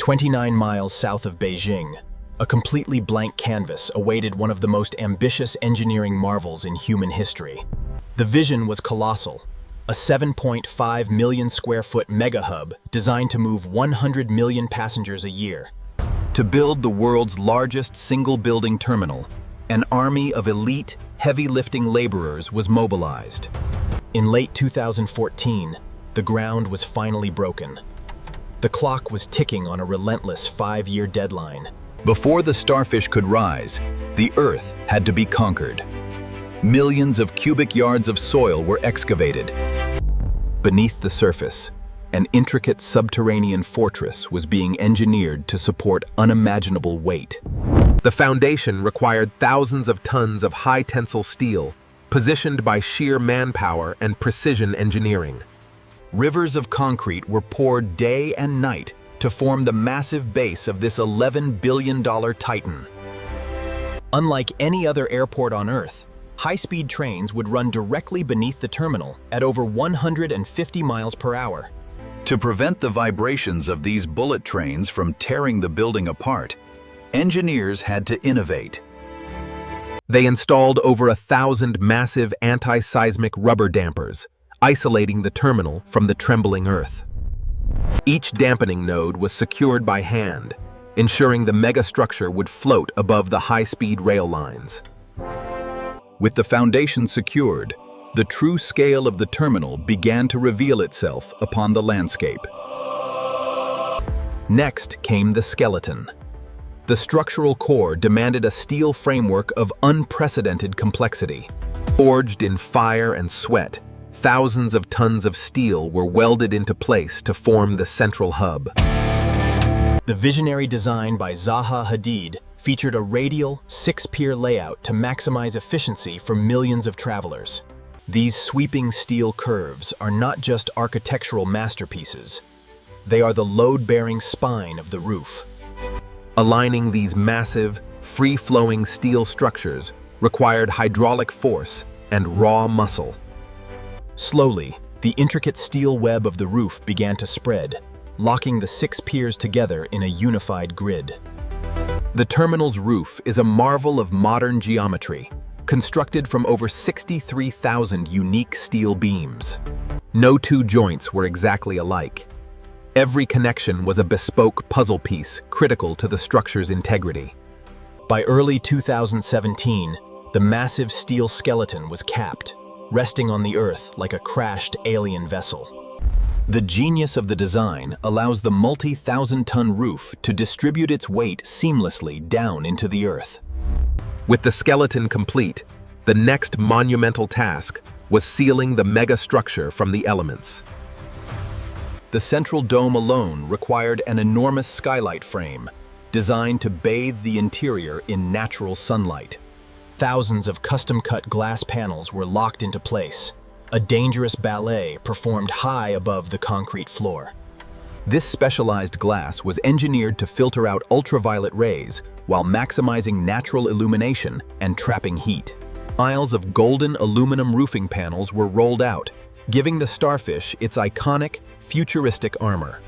29 miles south of Beijing, a completely blank canvas awaited one of the most ambitious engineering marvels in human history. The vision was colossal, a 7.5 million square foot mega hub designed to move 100 million passengers a year. To build the world's largest single building terminal, an army of elite, heavy lifting laborers was mobilized. In late 2014, the ground was finally broken. The clock was ticking on a relentless 5-year deadline. Before the starfish could rise, the Earth had to be conquered. Millions of cubic yards of soil were excavated. Beneath the surface, an intricate subterranean fortress was being engineered to support unimaginable weight. The foundation required thousands of tons of high-tensile steel, positioned by sheer manpower and precision engineering. Rivers of concrete were poured day and night to form the massive base of this $11 billion titan. Unlike any other airport on Earth, high-speed trains would run directly beneath the terminal at over 150 miles per hour. To prevent the vibrations of these bullet trains from tearing the building apart, engineers had to innovate. They installed over 1,000 massive anti-seismic rubber dampers, isolating the terminal from the trembling Earth. Each dampening node was secured by hand, ensuring the megastructure would float above the high-speed rail lines. With the foundation secured, the true scale of the terminal began to reveal itself upon the landscape. Next came the skeleton. The structural core demanded a steel framework of unprecedented complexity. Forged in fire and sweat, thousands of tons of steel were welded into place to form the central hub. The visionary design by Zaha Hadid featured a radial, 6-pier layout to maximize efficiency for millions of travelers. These sweeping steel curves are not just architectural masterpieces. They are the load-bearing spine of the roof. Aligning these massive, free-flowing steel structures required hydraulic force and raw muscle. Slowly, the intricate steel web of the roof began to spread, locking the 6 piers together in a unified grid. The terminal's roof is a marvel of modern geometry, constructed from over 63,000 unique steel beams. No two joints were exactly alike. Every connection was a bespoke puzzle piece critical to the structure's integrity. By early 2017, the massive steel skeleton was capped, resting on the Earth like a crashed alien vessel. The genius of the design allows the multi-thousand-ton roof to distribute its weight seamlessly down into the Earth. With the skeleton complete, the next monumental task was sealing the megastructure from the elements. The central dome alone required an enormous skylight frame, designed to bathe the interior in natural sunlight. Thousands of custom-cut glass panels were locked into place, a dangerous ballet performed high above the concrete floor. This specialized glass was engineered to filter out ultraviolet rays while maximizing natural illumination and trapping heat. Miles of golden aluminum roofing panels were rolled out, giving the starfish its iconic, futuristic armor.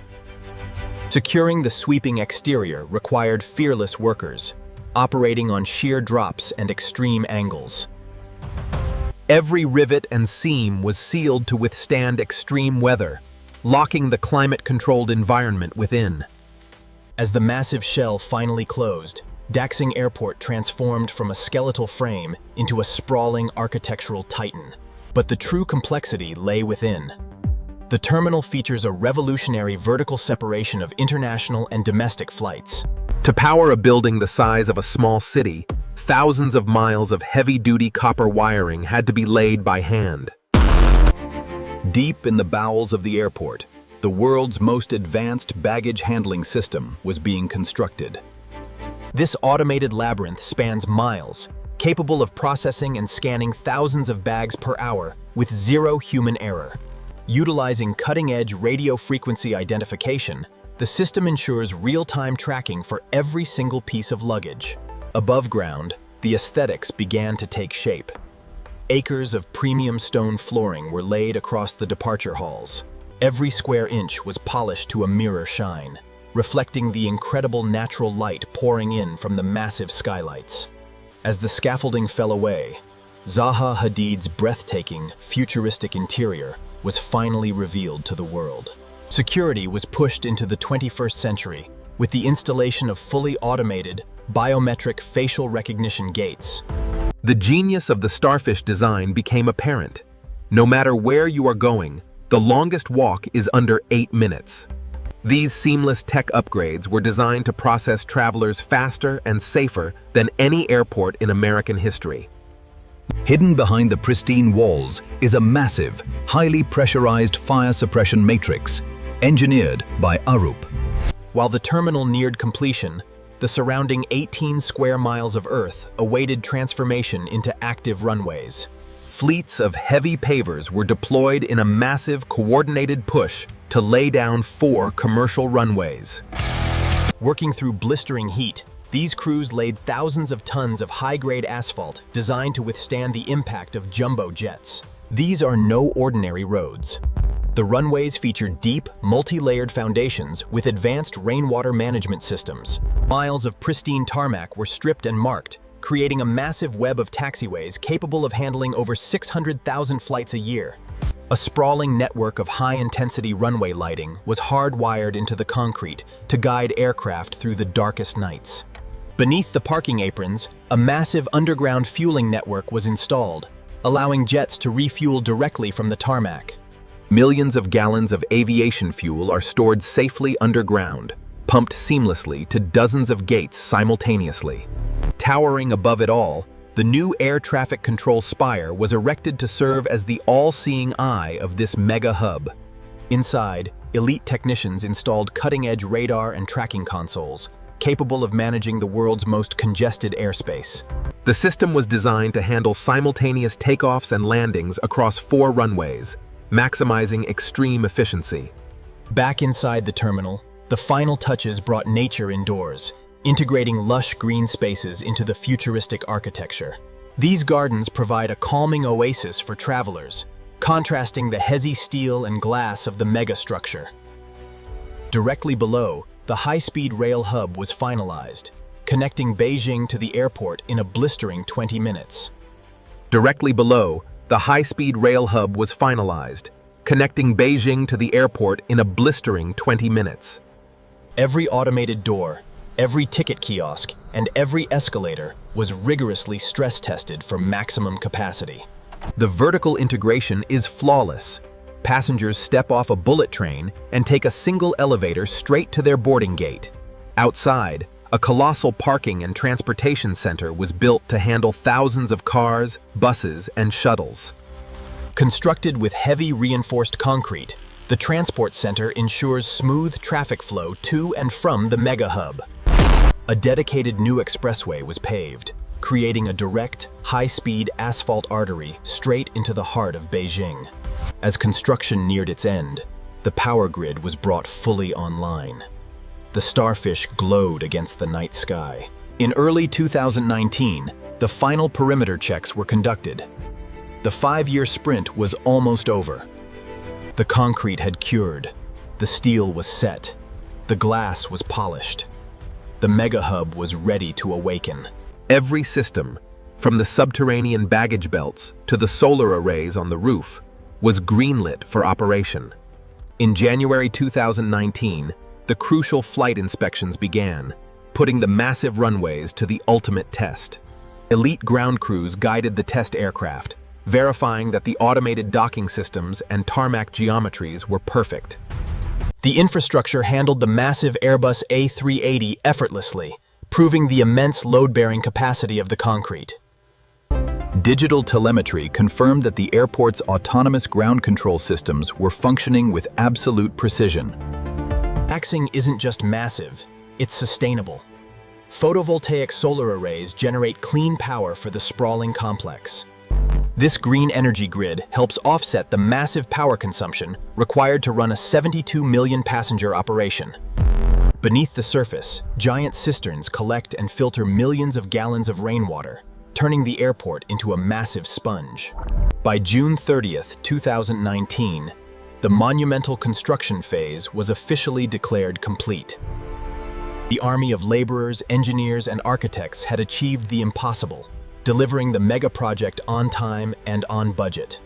Securing the sweeping exterior required fearless workers, operating on sheer drops and extreme angles. Every rivet and seam was sealed to withstand extreme weather, locking the climate-controlled environment within. As the massive shell finally closed, Daxing Airport transformed from a skeletal frame into a sprawling architectural titan. But the true complexity lay within. The terminal features a revolutionary vertical separation of international and domestic flights. To power a building the size of a small city, thousands of miles of heavy-duty copper wiring had to be laid by hand. Deep in the bowels of the airport, the world's most advanced baggage handling system was being constructed. This automated labyrinth spans miles, capable of processing and scanning thousands of bags per hour with zero human error. Utilizing cutting-edge radio frequency identification, the system ensures real-time tracking for every single piece of luggage. Above ground, the aesthetics began to take shape. Acres of premium stone flooring were laid across the departure halls. Every square inch was polished to a mirror shine. reflecting the incredible natural light pouring in from the massive skylights. As the scaffolding fell away, Zaha Hadid's breathtaking, futuristic interior was finally revealed to the world. Security was pushed into the 21st century with the installation of fully automated, biometric facial recognition gates. The genius of the Starfish design became apparent. No matter where you are going, the longest walk is under 8 minutes. These seamless tech upgrades were designed to process travelers faster and safer than any airport in American history. Hidden behind the pristine walls is a massive, highly pressurized fire suppression matrix, engineered by Arup. While the terminal neared completion, the surrounding 18 square miles of Earth awaited transformation into active runways. Fleets of heavy pavers were deployed in a massive, coordinated push to lay down 4 commercial runways. Working through blistering heat, these crews laid thousands of tons of high-grade asphalt designed to withstand the impact of jumbo jets. These are no ordinary roads. The runways feature deep, multi-layered foundations with advanced rainwater management systems. Miles of pristine tarmac were stripped and marked, creating a massive web of taxiways capable of handling over 600,000 flights a year. A sprawling network of high-intensity runway lighting was hardwired into the concrete to guide aircraft through the darkest nights. Beneath the parking aprons, a massive underground fueling network was installed, allowing jets to refuel directly from the tarmac. Millions of gallons of aviation fuel are stored safely underground, pumped seamlessly to dozens of gates simultaneously. Towering above it all, the new air traffic control spire was erected to serve as the all-seeing eye of this mega hub. Inside, elite technicians installed cutting-edge radar and tracking consoles, capable of managing the world's most congested airspace. The system was designed to handle simultaneous takeoffs and landings across 4 runways, maximizing extreme efficiency. Back inside the terminal, the final touches brought nature indoors, integrating lush green spaces into the futuristic architecture. These gardens provide a calming oasis for travelers, contrasting the heavy steel and glass of the megastructure. Directly below, the high-speed rail hub was finalized, connecting Beijing to the airport in a blistering 20 minutes. Directly below, the high-speed rail hub was finalized, connecting Beijing to the airport in a blistering 20 minutes. Every automated door, every ticket kiosk, and every escalator was rigorously stress-tested for maximum capacity. The vertical integration is flawless. Passengers step off a bullet train and take a single elevator straight to their boarding gate. Outside, a colossal parking and transportation center was built to handle thousands of cars, buses, and shuttles. Constructed with heavy reinforced concrete, the transport center ensures smooth traffic flow to and from the mega hub. A dedicated new expressway was paved, creating a direct, high-speed asphalt artery straight into the heart of Beijing. As construction neared its end, the power grid was brought fully online. The Starfish glowed against the night sky. In early 2019, the final perimeter checks were conducted. The 5-year sprint was almost over. The concrete had cured, the steel was set, the glass was polished. The mega hub was ready to awaken. Every system, from the subterranean baggage belts to the solar arrays on the roof, was greenlit for operation. In January 2019, the crucial flight inspections began, putting the massive runways to the ultimate test. Elite ground crews guided the test aircraft, verifying that the automated docking systems and tarmac geometries were perfect. The infrastructure handled the massive Airbus A380 effortlessly, proving the immense load-bearing capacity of the concrete. Digital telemetry confirmed that the airport's autonomous ground control systems were functioning with absolute precision. Daxing isn't just massive, it's sustainable. Photovoltaic solar arrays generate clean power for the sprawling complex. This green energy grid helps offset the massive power consumption required to run a 72 million passenger operation. Beneath the surface, giant cisterns collect and filter millions of gallons of rainwater, turning the airport into a massive sponge. By June 30th, 2019, The monumental construction phase was officially declared complete. The army of laborers, engineers, and architects had achieved the impossible, delivering the megaproject on time and on budget.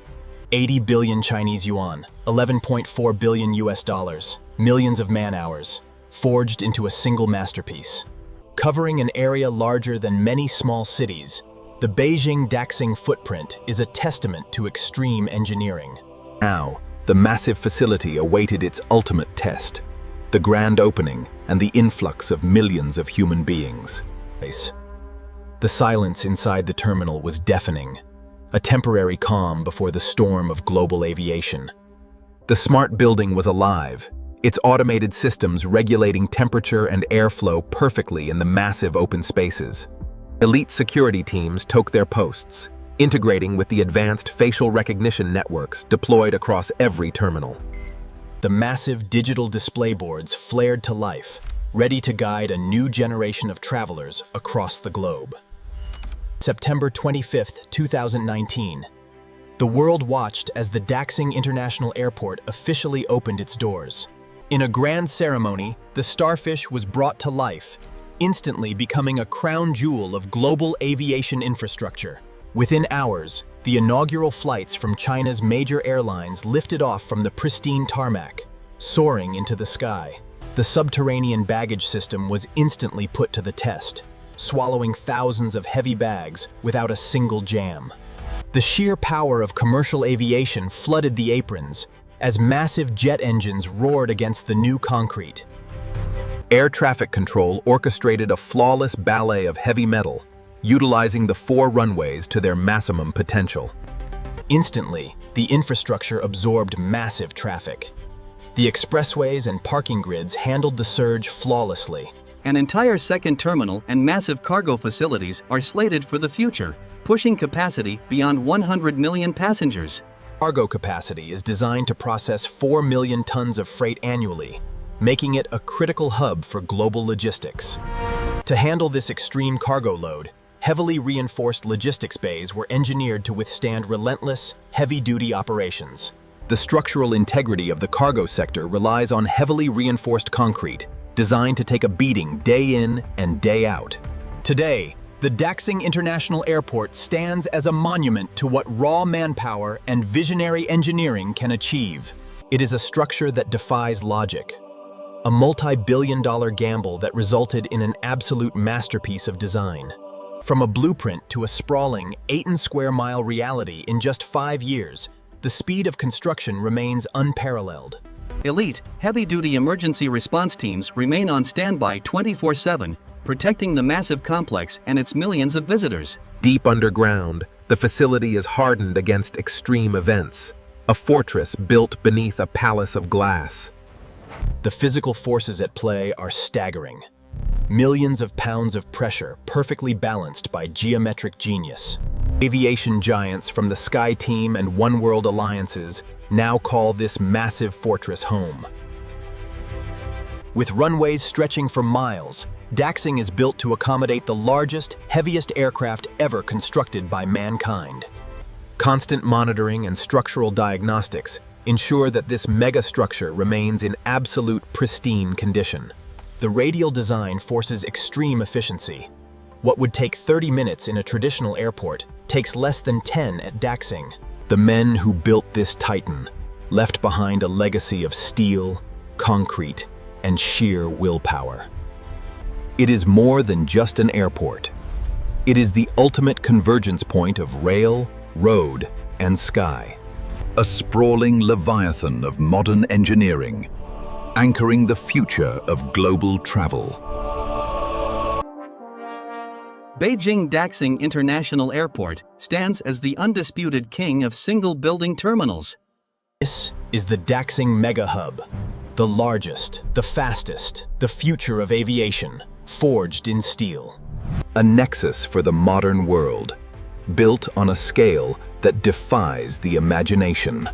80 billion Chinese yuan, 11.4 billion US dollars, millions of man-hours, forged into a single masterpiece. Covering an area larger than many small cities, the Beijing Daxing footprint is a testament to extreme engineering. Now, the massive facility awaited its ultimate test, the grand opening and the influx of millions of human beings. The silence inside the terminal was deafening, a temporary calm before the storm of global aviation. The smart building was alive, its automated systems regulating temperature and airflow perfectly in the massive open spaces. Elite security teams took their posts, integrating with the advanced facial recognition networks deployed across every terminal. The massive digital display boards flared to life, ready to guide a new generation of travelers across the globe. September 25, 2019. The world watched as the Daxing International Airport officially opened its doors. In a grand ceremony, the Starfish was brought to life, instantly becoming a crown jewel of global aviation infrastructure. Within hours, the inaugural flights from China's major airlines lifted off from the pristine tarmac, soaring into the sky. The subterranean baggage system was instantly put to the test, swallowing thousands of heavy bags without a single jam. The sheer power of commercial aviation flooded the aprons as massive jet engines roared against the new concrete. Air traffic control orchestrated a flawless ballet of heavy metal, utilizing the 4 runways to their maximum potential. Instantly, the infrastructure absorbed massive traffic. The expressways and parking grids handled the surge flawlessly. An entire second terminal and massive cargo facilities are slated for the future, pushing capacity beyond 100 million passengers. Cargo capacity is designed to process 4 million tons of freight annually, making it a critical hub for global logistics. To handle this extreme cargo load, heavily reinforced logistics bays were engineered to withstand relentless, heavy-duty operations. The structural integrity of the cargo sector relies on heavily reinforced concrete, designed to take a beating day in and day out. Today, the Daxing International Airport stands as a monument to what raw manpower and visionary engineering can achieve. It is a structure that defies logic, a multi-billion-dollar gamble that resulted in an absolute masterpiece of design. From a blueprint to a sprawling 8-square-mile reality in just 5 years, the speed of construction remains unparalleled. Elite, heavy-duty emergency response teams remain on standby 24/7, protecting the massive complex and its millions of visitors. Deep underground, the facility is hardened against extreme events, a fortress built beneath a palace of glass. The physical forces at play are staggering. Millions of pounds of pressure perfectly balanced by geometric genius. Aviation giants from the Sky Team and One World alliances now call this massive fortress home. With runways stretching for miles, Daxing is built to accommodate the largest, heaviest aircraft ever constructed by mankind. Constant monitoring and structural diagnostics ensure that this mega-structure remains in absolute pristine condition. The radial design forces extreme efficiency. What would take 30 minutes in a traditional airport takes less than 10 at Daxing. The men who built this titan left behind a legacy of steel, concrete, and sheer willpower. It is more than just an airport. It is the ultimate convergence point of rail, road, and sky. A sprawling leviathan of modern engineering, anchoring the future of global travel. Beijing Daxing International Airport stands as the undisputed king of single-building terminals. This is the Daxing Mega Hub, the largest, the fastest, the future of aviation, forged in steel. A nexus for the modern world, built on a scale that defies the imagination.